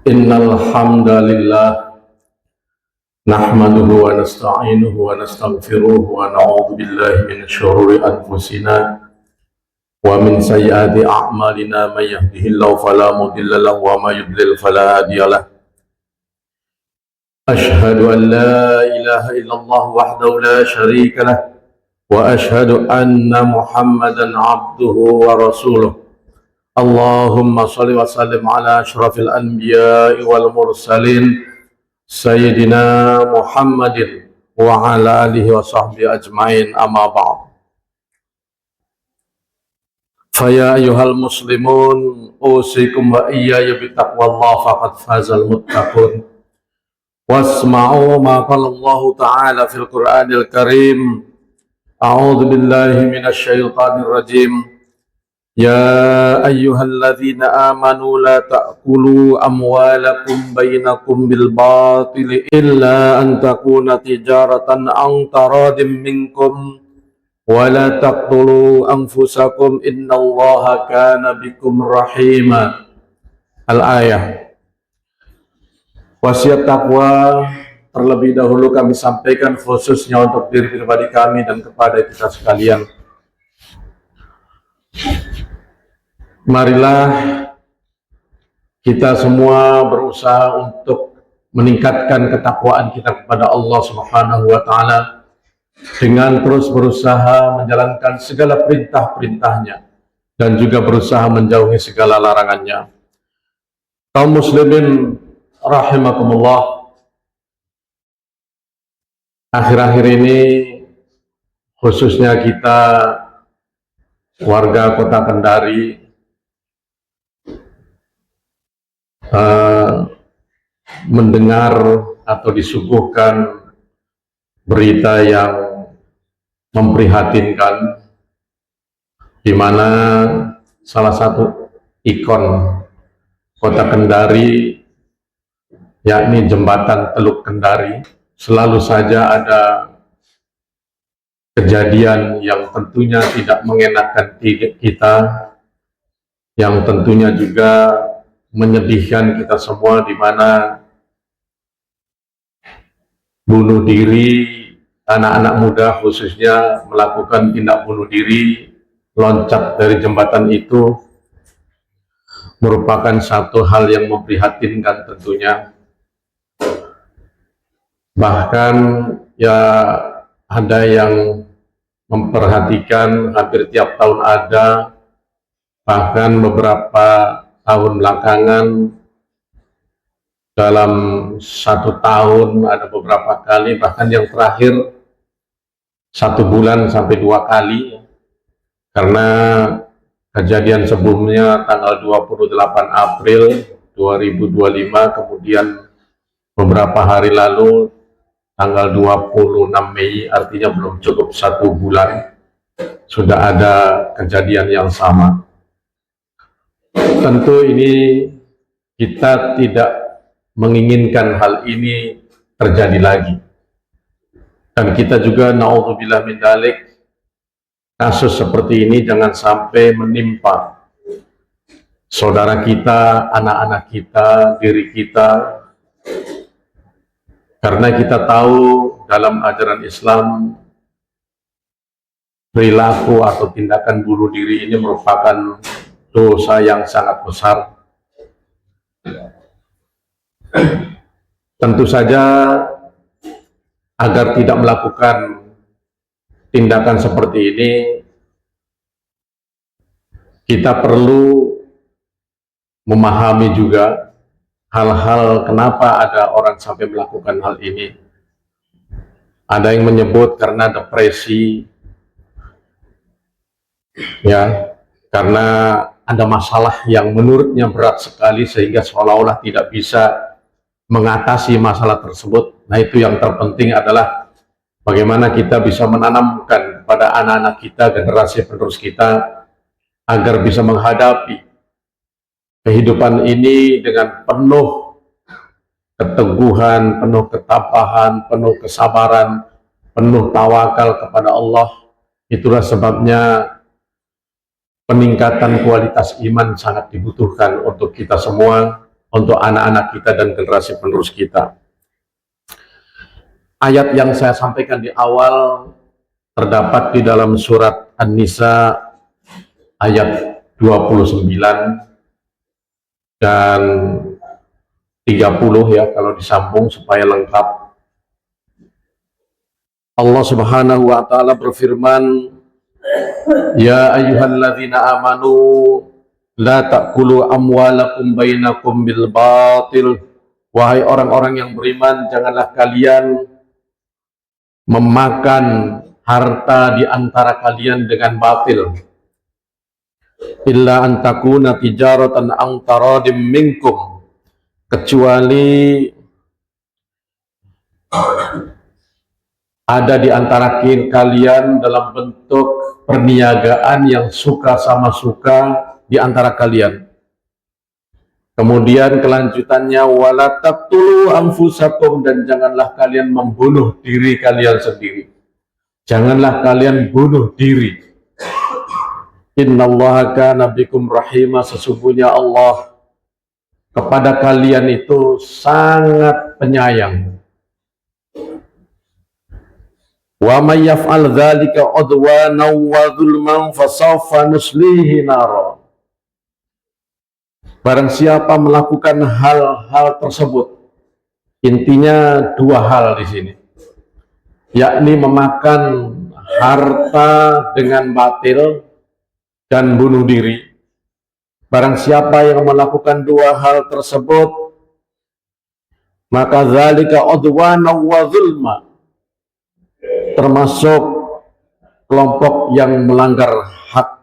Innal hamdalillah nahmaduhu wa nasta'inuhu wa nastaghfiruh wa na'udzu billahi min syururi anfusina wa min sayyiati a'malina may yahdihillahu fala mudilla lahu wa may yudlil fala hadiyalah. Asyhadu an la ilaha illallah wahdahu la syarika lah wa asyhadu anna Muhammadan abduhu wa rasuluh. Allahumma salli wa sallim ala asyrafil anbiya'i wal mursalin Sayyidina Muhammadin wa ala alihi wa sahbihi ajma'in, amma ba'd. Faya ayyuhal muslimun usikum wa iyaya bitaqwallah faqad fazal muttaqun. Wasma'u ma qala Allah ta'ala fil Qur'anil Karim. A'udzu billahi minasy syaithanir rajim. Ya ayyuhalladzina amanu la ta'kulu amwalakum bainakum bil batili illa an takuna tijaratan an taradim minkum wa la taqtulu anfusakum innallaha kana bikum rahima. Al-ayah. Wasiat takwa terlebih dahulu kami sampaikan khususnya untuk diri pribadi kami dan kepada kita sekalian. Marilah kita semua berusaha untuk meningkatkan ketakwaan kita kepada Allah Subhanahu wa Ta'ala dengan terus berusaha menjalankan segala perintah-perintahnya dan juga berusaha menjauhi segala larangannya. Kaum muslimin rahimakumullah, akhir-akhir ini khususnya kita warga Kota Kendari mendengar atau disuguhkan berita yang memprihatinkan, di mana salah satu ikon Kota Kendari, yakni jembatan Teluk Kendari, selalu saja ada kejadian yang tentunya tidak mengenakan kita, yang tentunya juga menyedihkan kita semua, di mana bunuh diri anak-anak muda khususnya melakukan tindak bunuh diri, loncat dari jembatan itu merupakan satu hal yang memprihatinkan tentunya. Bahkan ya ada yang memperhatikan hampir tiap tahun ada, bahkan beberapa tahun belakangan dalam satu tahun ada beberapa kali, bahkan yang terakhir satu bulan sampai 2 kali, karena kejadian sebelumnya tanggal 28 April 2025, kemudian beberapa hari lalu tanggal 26 Mei, artinya belum cukup 1 bulan sudah ada kejadian yang sama. Tentu ini kita tidak menginginkan hal ini terjadi lagi, dan kita juga na'udzubillah min dzalik, kasus seperti ini jangan sampai menimpa saudara kita, anak-anak kita, diri kita, karena kita tahu dalam ajaran Islam perilaku atau tindakan bunuh diri ini merupakan dosa yang sangat besar. Tentu saja agar tidak melakukan tindakan seperti ini, kita perlu memahami juga hal-hal kenapa ada orang sampai melakukan hal ini. Ada yang menyebut karena depresi, ya, karena ada masalah yang menurutnya berat sekali sehingga seolah-olah tidak bisa mengatasi masalah tersebut. Nah, itu yang terpenting adalah bagaimana kita bisa menanamkan pada anak-anak kita, generasi penerus kita, agar bisa menghadapi kehidupan ini dengan penuh keteguhan, penuh ketabahan, penuh kesabaran, penuh tawakal kepada Allah. Itulah sebabnya peningkatan kualitas iman sangat dibutuhkan untuk kita semua, untuk anak-anak kita dan generasi penerus kita. Ayat yang saya sampaikan di awal terdapat di dalam surat An-Nisa ayat 29 dan 30 ya, kalau disambung supaya lengkap. Allah Subhanahu wa taala berfirman, "Ya ayyuhalladzina amanu la ta'kulu amwalakum bainakum bil batil." Wahai orang-orang yang beriman, janganlah kalian memakan harta di antara kalian dengan batil. Illa an takuna tijaratan an taradim minkum, kecuali ada di antara kalian dalam bentuk perniagaan yang suka sama suka di antara kalian. Kemudian kelanjutannya, wala taqtulu anfusakum, dan janganlah kalian membunuh diri kalian sendiri. Janganlah kalian bunuh diri. Innallaha kana bikum rahima, sesungguhnya Allah kepada kalian itu sangat penyayang. Wa may yaf'al dzalika udwanan wa dzulman fasawfa nuslihi nara. Barang siapa melakukan hal-hal tersebut, intinya dua hal di sini, yakni memakan harta dengan batil dan bunuh diri. Barang siapa yang melakukan dua hal tersebut, maka dzalika udwanan wa dzulma, termasuk kelompok yang melanggar hak,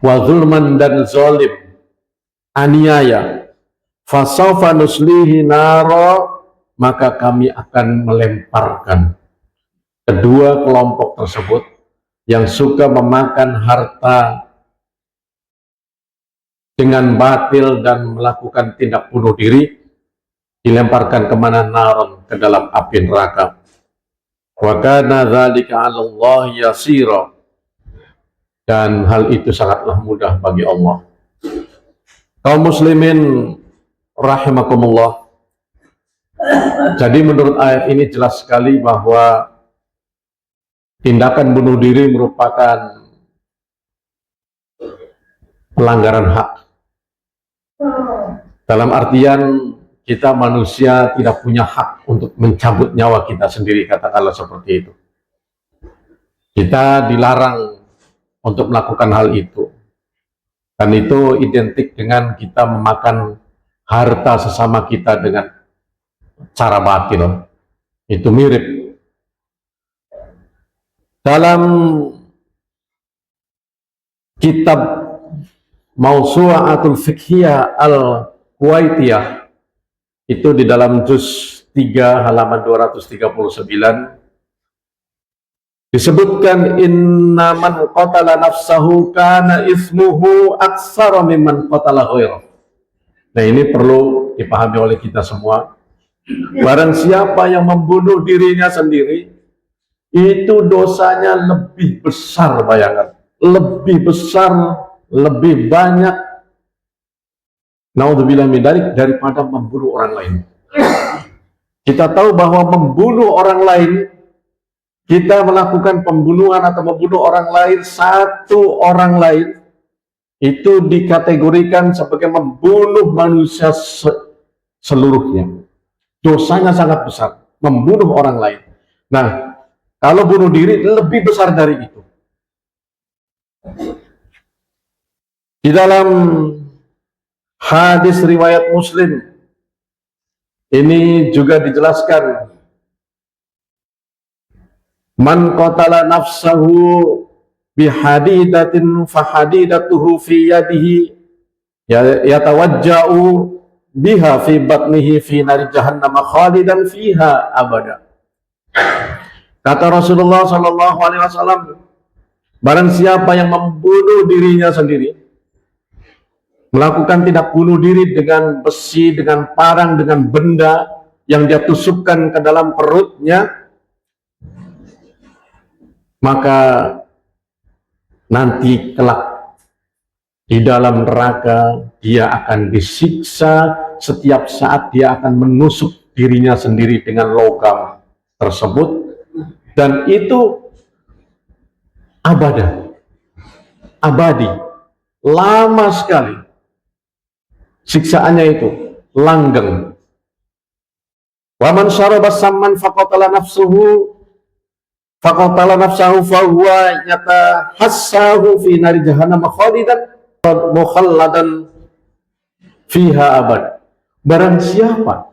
wa dzulman, dan zalim, aniaya. Fasawfa nuslihi naro, maka kami akan melemparkan kedua kelompok tersebut yang suka memakan harta dengan batil dan melakukan tindak bunuh diri, dilemparkan kemana? Naron, ke dalam api neraka. Wa kana dzalika 'ala Allah yasira, dan hal itu sangatlah mudah bagi Allah. Kaum muslimin rahimakumullah. Jadi menurut ayat ini jelas sekali bahwa tindakan bunuh diri merupakan pelanggaran hak. Dalam artian kita manusia tidak punya hak untuk mencabut nyawa kita sendiri, katakanlah seperti itu. Kita dilarang untuk melakukan hal itu. Dan itu identik dengan kita memakan harta sesama kita dengan cara batil. Itu mirip. Dalam kitab Mawsu'atul Fiqhiyah Al-Kuwaitiyah, itu di dalam juz 3 halaman 239, disebutkan inna man qatala nafsahu kana ismuhu aksara mimman qatala ghairah. Nah, ini perlu dipahami oleh kita semua. Barang siapa yang membunuh dirinya sendiri, itu dosanya lebih besar, bayangkan. Lebih besar, lebih banyak, naudzubillah min dzalik, daripada membunuh orang lain. Kita tahu bahwa membunuh orang lain, kita melakukan pembunuhan atau membunuh orang lain, satu orang lain, itu dikategorikan sebagai membunuh manusia seluruhnya. Dosanya sangat besar, membunuh orang lain. Nah, kalau bunuh diri lebih besar dari itu. Di dalam hadis riwayat Muslim, ini juga dijelaskan, man qatala nafsahu bihadidatin fahadidatuhu fi yadihi yatawajja'u biha fi batnihi fi nari jahannam khalidan fiha abada. Kata Rasulullah sallallahu alaihi wasallam, barang siapa yang membunuh dirinya sendiri, melakukan tindak bunuh diri dengan besi, dengan parang, dengan benda yang dia tusukkan ke dalam perutnya, maka nanti kelak di dalam neraka dia akan disiksa setiap saat dia akan menusuk dirinya sendiri dengan logam tersebut, dan itu abadi, lama sekali siksaannya itu, langgeng. Waman syaraba samman faqatala nafsahu fahuwa yatahassahu fi nari jahannam khalidan mukhalladan fiha abad. Barang siapa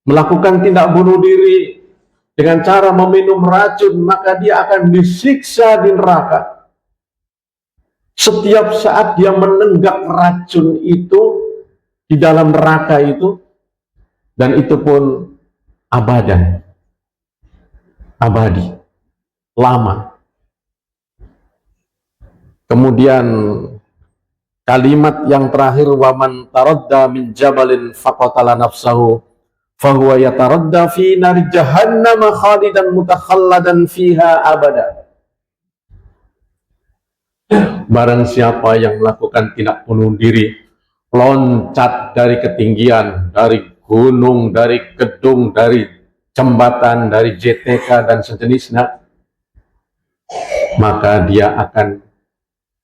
melakukan tindak bunuh diri dengan cara meminum racun, maka dia akan disiksa di neraka. Setiap saat dia menenggak racun itu di dalam neraka itu, dan itu pun abadi, lama. Kemudian kalimat yang terakhir, waman taradda min jabalin faqatala nafsahu fahuwa yataradda fi nari jahannam khalidan mutakhalladan fiha abada. Barang siapa yang melakukan tindak bunuh diri, loncat dari ketinggian, dari gunung, dari gedung, dari jembatan, dari JTK dan sejenisnya, maka dia akan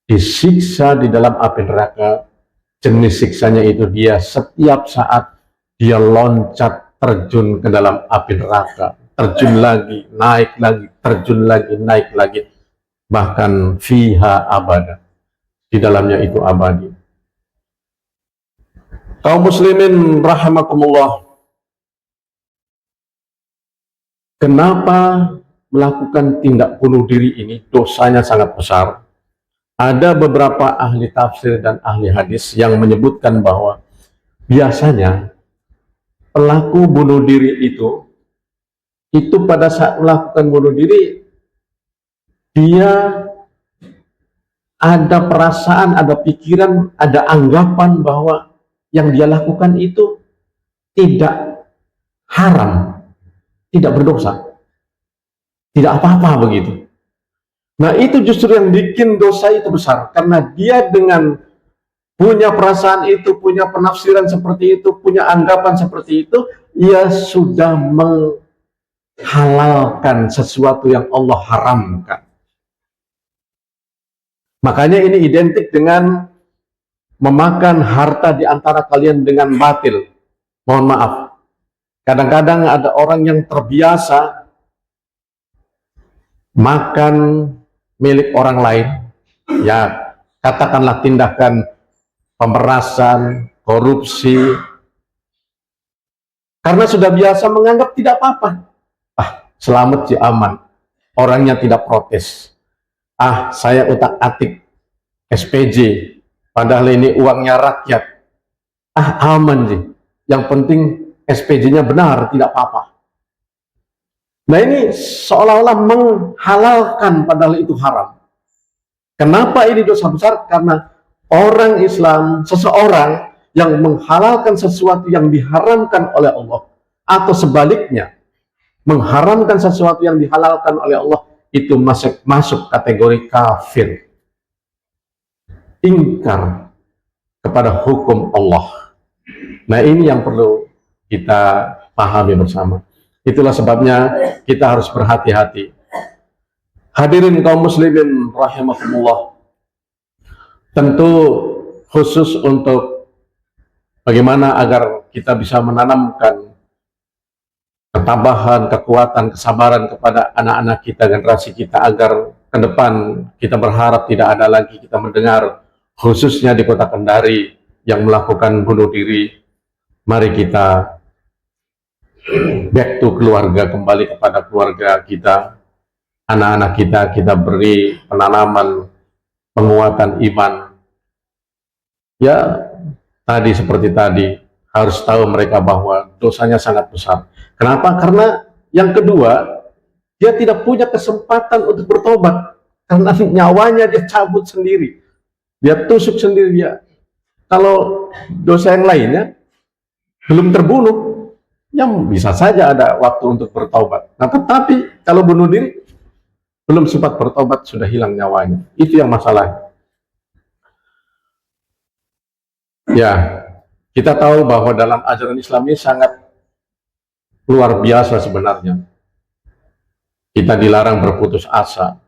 disiksa di dalam api neraka. Jenis siksanya itu dia setiap saat dia loncat terjun ke dalam api neraka, terjun lagi, naik lagi, terjun lagi, naik lagi, bahkan fiha abada, di dalamnya itu abadi. Kaum muslimin rahimakumullah, kenapa melakukan tindak bunuh diri ini dosanya sangat besar? Ada beberapa ahli tafsir dan ahli hadis yang menyebutkan bahwa biasanya pelaku bunuh diri itu pada saat melakukan bunuh diri, dia ada perasaan, ada pikiran, ada anggapan bahwa yang dia lakukan itu tidak haram, tidak berdosa, tidak apa-apa begitu. Nah, itu justru yang bikin dosa itu besar, karena dia dengan punya perasaan itu, punya penafsiran seperti itu, punya anggapan seperti itu, ia sudah menghalalkan sesuatu yang Allah haramkan. Makanya ini identik dengan memakan harta di antara kalian dengan batil. Mohon maaf, kadang-kadang ada orang yang terbiasa makan milik orang lain, ya katakanlah tindakan pemerasan, korupsi, karena sudah biasa menganggap tidak apa-apa. Selamat sih, aman, orangnya tidak protes. Saya utak-atik SPJ, padahal ini uangnya rakyat. Aman sih, yang penting SPJ-nya benar, tidak apa-apa. Nah, ini seolah-olah menghalalkan padahal itu haram. Kenapa ini dosa besar? Karena orang Islam, seseorang yang menghalalkan sesuatu yang diharamkan oleh Allah, atau sebaliknya, mengharamkan sesuatu yang dihalalkan oleh Allah, itu masuk kategori kafir, ingkar kepada hukum Allah. Nah, ini yang perlu kita pahami bersama. Itulah sebabnya kita harus berhati-hati. Hadirin kaum muslimin rahimakumullah, tentu khusus untuk bagaimana agar kita bisa menanamkan ketabahan, kekuatan, kesabaran kepada anak-anak kita, generasi kita, agar ke depan kita berharap tidak ada lagi kita mendengar, khususnya di kota Kendari, yang melakukan bunuh diri. Mari kita back to keluarga, kembali kepada keluarga kita, anak-anak kita beri penanaman, penguatan iman. Ya, seperti tadi, harus tahu mereka bahwa dosanya sangat besar. Kenapa? Karena yang kedua, dia tidak punya kesempatan untuk bertobat, karena nyawanya dia cabut sendiri, dia tusuk sendiri dia. Kalau dosa yang lainnya belum terbunuh, yang bisa saja ada waktu untuk bertobat. Nah, tetapi kalau bunuh diri, belum sempat bertobat, sudah hilang nyawanya. Itu yang masalah. Ya, Kita tahu bahwa dalam ajaran Islam ini sangat luar biasa sebenarnya. Kita dilarang berputus asa,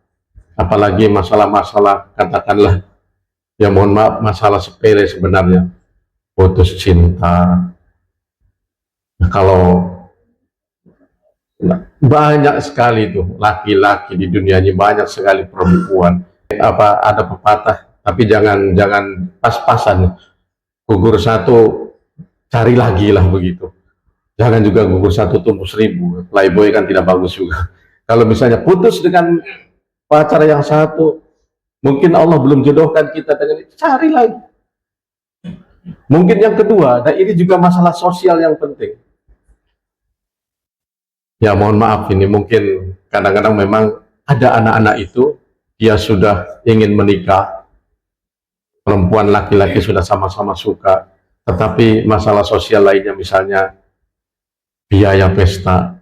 apalagi masalah-masalah, katakanlah, ya mohon maaf, masalah sepele sebenarnya, putus cinta. Nah, kalau banyak sekali tuh laki-laki di dunia ini, banyak sekali perempuan. Ada pepatah, tapi jangan pas-pasan. Gugur satu, cari lagi lah begitu. Jangan juga gugur satu tumbuh seribu. Playboy kan tidak bagus juga. Kalau misalnya putus dengan pacar yang satu, mungkin Allah belum jodohkan kita dengan itu, cari lagi. Mungkin yang kedua, dan ini juga masalah sosial yang penting. Ya mohon maaf, ini mungkin kadang-kadang memang ada anak-anak itu, dia sudah ingin menikah, perempuan laki-laki sudah sama-sama suka, tetapi masalah sosial lainnya, misalnya biaya pesta,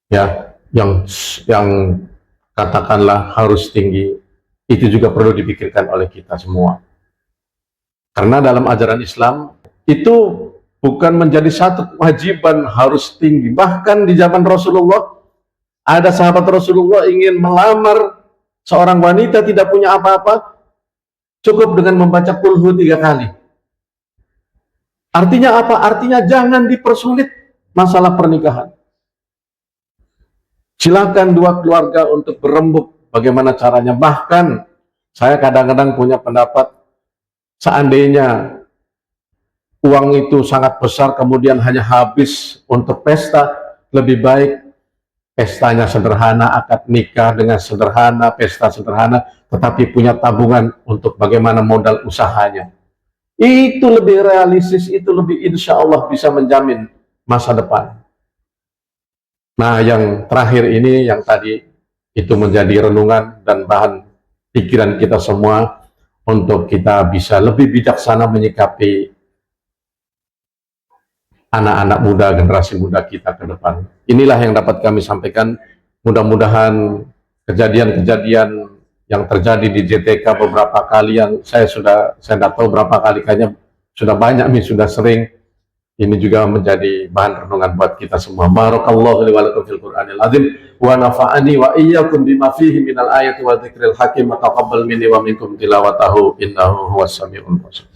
ya yang katakanlah harus tinggi, itu juga perlu dipikirkan oleh kita semua. Karena dalam ajaran Islam itu bukan menjadi satu kewajiban harus tinggi. Bahkan di zaman Rasulullah, ada sahabat Rasulullah ingin melamar seorang wanita tidak punya apa-apa, cukup dengan membaca Qul 3 kali. Artinya apa? Artinya jangan dipersulit masalah pernikahan. Silakan dua keluarga untuk berembuk bagaimana caranya. Bahkan saya kadang-kadang punya pendapat, seandainya uang itu sangat besar kemudian hanya habis untuk pesta, lebih baik pestanya sederhana, akad nikah dengan sederhana, pesta sederhana, tetapi punya tabungan untuk bagaimana modal usahanya. Itu lebih realistis, itu lebih insya Allah bisa menjamin masa depan. Nah, yang terakhir ini, yang tadi itu menjadi renungan dan bahan pikiran kita semua untuk kita bisa lebih bijaksana menyikapi anak-anak muda, generasi muda kita ke depan. Inilah yang dapat kami sampaikan. Mudah-mudahan kejadian-kejadian yang terjadi di JTK beberapa kali, yang saya tidak tahu berapa kali, kayaknya sudah banyak nih, sudah sering. Ini juga menjadi bahan renungan buat kita semua. Barakallahu li wa lakum fil Qur'anil azim wa nafa'ani wa iyyakum bima fihi minal ayati wa dzikril hakim wa taqabbal minni wa minkum tilawatahu innahu huwas samiul basir.